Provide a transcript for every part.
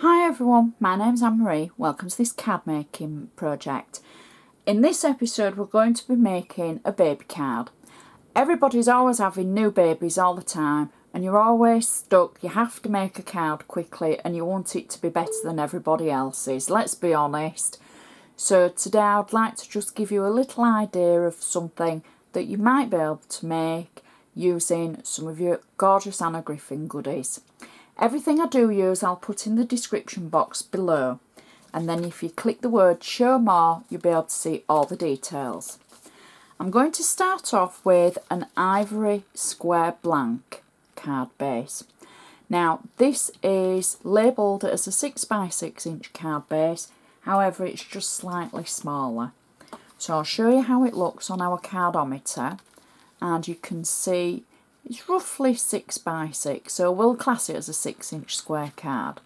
Hi everyone, my name's Anne-Marie. Welcome to this card making project. In this episode we're going to be making a baby card. Everybody's always having new babies all the time and you're always stuck. You have to make a card quickly and you want it to be better than everybody else's, let's be honest. So today I'd like to just give you a little idea of something that you might be able to make using some of your gorgeous Anna Griffin goodies. Everything I do use I'll put in the description box below, and then if you click the word show more you'll be able to see all the details. I'm going to start off with an Ivory square blank card base. Now this is labelled as a 6x6 inch card base, however it's just slightly smaller. So I'll show you how it looks on our cardometer, and you can see it's roughly 6x6, so we'll class it as a 6-inch square card.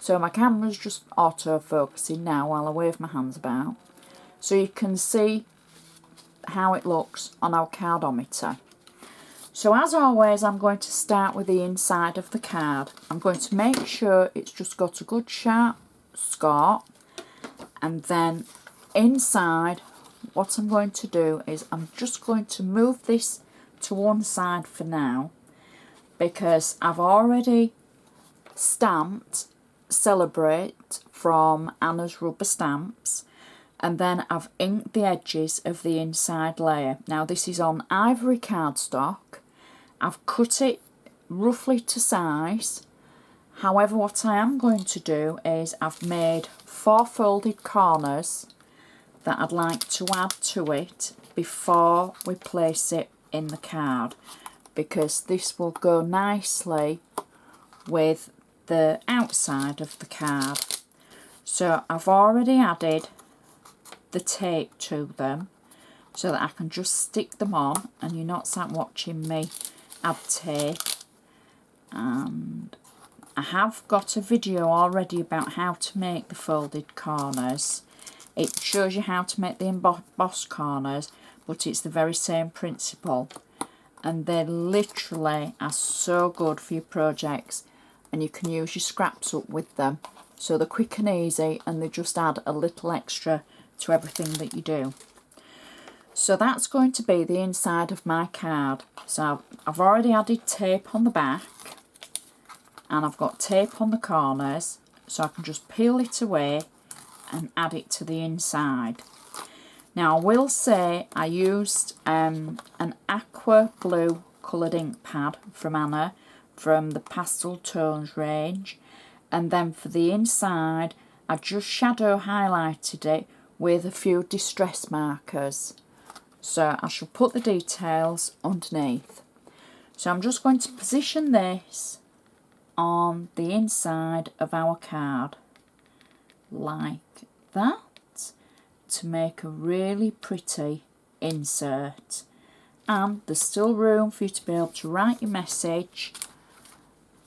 So my camera's just auto-focusing now while I wave my hands about. So you can see how it looks on our cardometer. So as always, I'm going to start with the inside of the card. I'm going to make sure it's just got a good sharp score, and then inside what I'm going to do is I'm just going to move this to one side for now, because I've already stamped Celebrate from Anna's rubber stamps, and then I've inked the edges of the inside layer. Now this is on Ivory cardstock. I've cut it roughly to size. However, what I am going to do is I've made 4 folded corners that I'd like to add to it before we place it in the card, because this will go nicely with the outside of the card. So I've already added the tape to them so that I can just stick them on and you're not sat watching me add tape. And I have got a video already about how to make the folded corners. It shows you how to make the embossed corners, but it's the very same principle, and they literally are so good for your projects, and you can use your scraps up with them, so they're quick and easy and they just add a little extra to everything that you do. So that's going to be the inside of my card. So I've already added tape on the back and I've got tape on the corners, so I can just peel it away and add it to the inside. Now I will say I used an aqua blue coloured ink pad from Anna from the Pastel Tones range, and then for the inside I just shadow highlighted it with a few distress markers. So I shall put the details underneath. So I'm just going to position this on the inside of our card like that, to make a really pretty insert, and there's still room for you to be able to write your message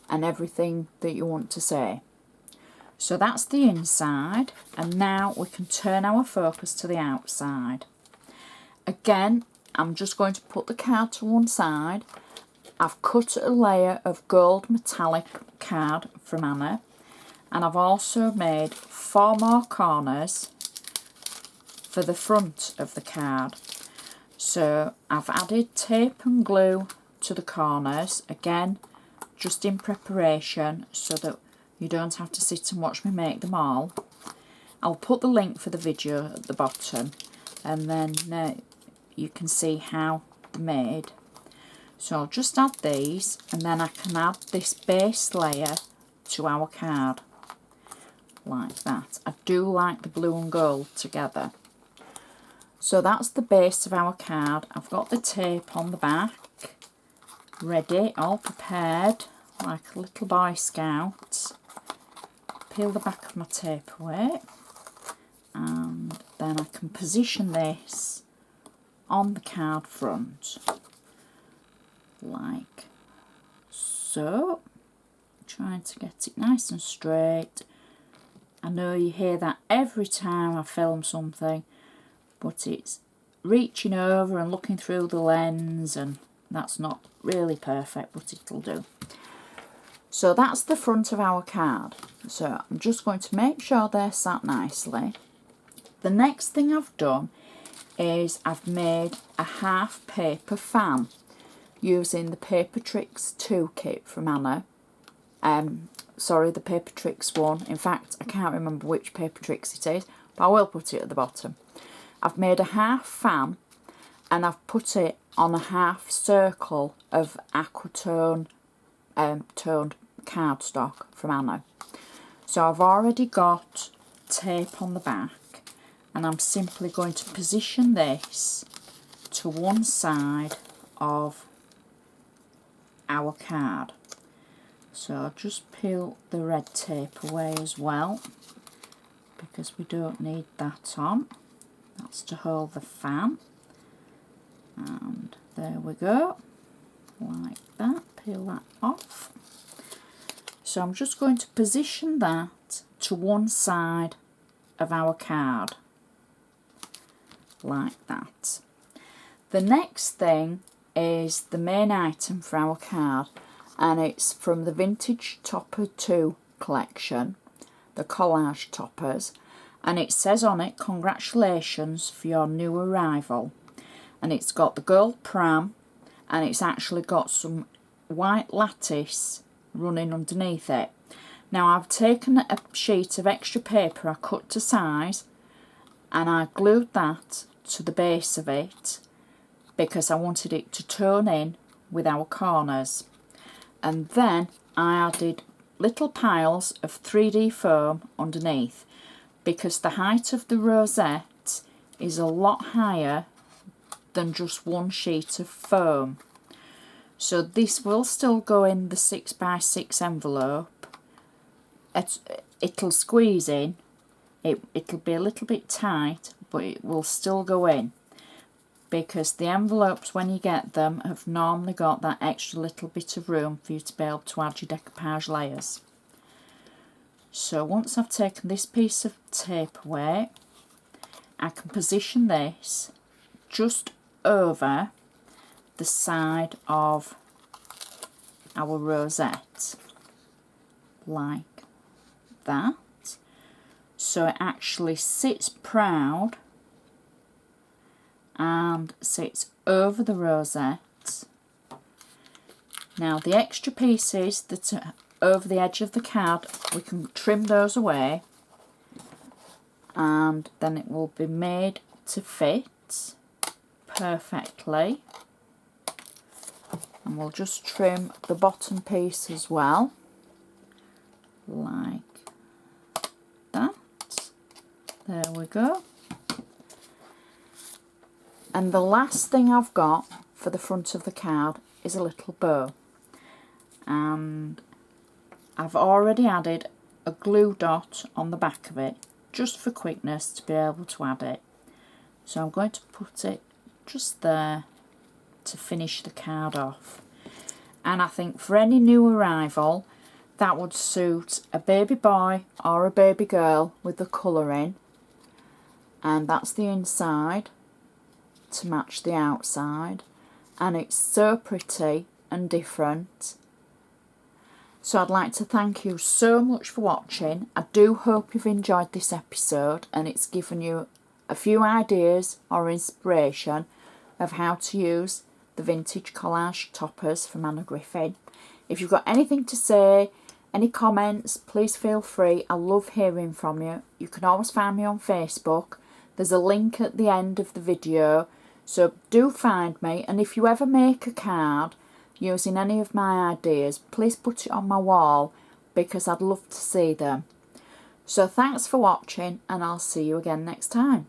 and everything that you want to say. So that's the inside, and now we can turn our focus to the outside. Again, I'm just going to put the card to one side. I've cut a layer of gold metallic card from Anna, and I've also made 4 more corners for the front of the card. So I've added tape and glue to the corners, again just in preparation so that you don't have to sit and watch me make them all. I'll put the link for the video at the bottom, and then you can see how they're made. So I'll just add these, and then I can add this base layer to our card like that. I do like the blue and gold together. So that's the base of our card. I've got the tape on the back ready, all prepared like a little Boy Scout. Peel the back of my tape away, and then I can position this on the card front like so, trying to get it nice and straight. I know you hear that every time I film something, but it's reaching over and looking through the lens, and that's not really perfect, but it'll do. So that's the front of our card. So I'm just going to make sure they're sat nicely. The next thing I've done is I've made a half paper fan using the Paper Tricks 2 kit from Anna. Sorry, the Paper Tricks one. In fact, I can't remember which Paper Tricks it is, but I will put it at the bottom. I've made a half fan and I've put it on a half circle of aqua toned cardstock from Anna. So I've already got tape on the back and I'm simply going to position this to one side of our card. So I'll just peel the red tape away as well, because we don't need that on. That's to hold the fan. And there we go, like that. Peel that off. So I'm just going to position that to one side of our card, like that. The next thing is the main item for our card, and it's from the Vintage Topper 2 collection, the collage toppers, and it says on it, congratulations for your new arrival. And it's got the gold pram, and it's actually got some white lattice running underneath it. Now I've taken a sheet of extra paper I cut to size and I glued that to the base of it because I wanted it to tone in with our corners. And then I added little piles of 3D foam underneath because the height of the rosette is a lot higher than just one sheet of foam. So this will still go in the 6x6 envelope. It'll squeeze in, it'll be a little bit tight, but it will still go in, because the envelopes, when you get them, have normally got that extra little bit of room for you to be able to add your decoupage layers. So once I've taken this piece of tape away, I can position this just over the side of our rosette, like that. So it actually sits proud and sits over the rosette. Now the extra pieces that are over the edge of the card, we can trim those away and then it will be made to fit perfectly. And we'll just trim the bottom piece as well, like that. There we go. And the last thing I've got for the front of the card is a little bow. And I've already added a glue dot on the back of it, just for quickness to be able to add it. So I'm going to put it just there to finish the card off. And I think for any new arrival, that would suit a baby boy or a baby girl with the colouring. And that's the inside to match the outside. And it's so pretty and different. So I'd like to thank you so much for watching. I do hope you've enjoyed this episode and it's given you a few ideas or inspiration of how to use the vintage collage toppers from Anna Griffin. If you've got anything to say, any comments, please feel free. I love hearing from you. You can always find me on Facebook. There's a link at the end of the video, so do find me. And if you ever make a card using any of my ideas, please put it on my wall because I'd love to see them. So thanks for watching and I'll see you again next time.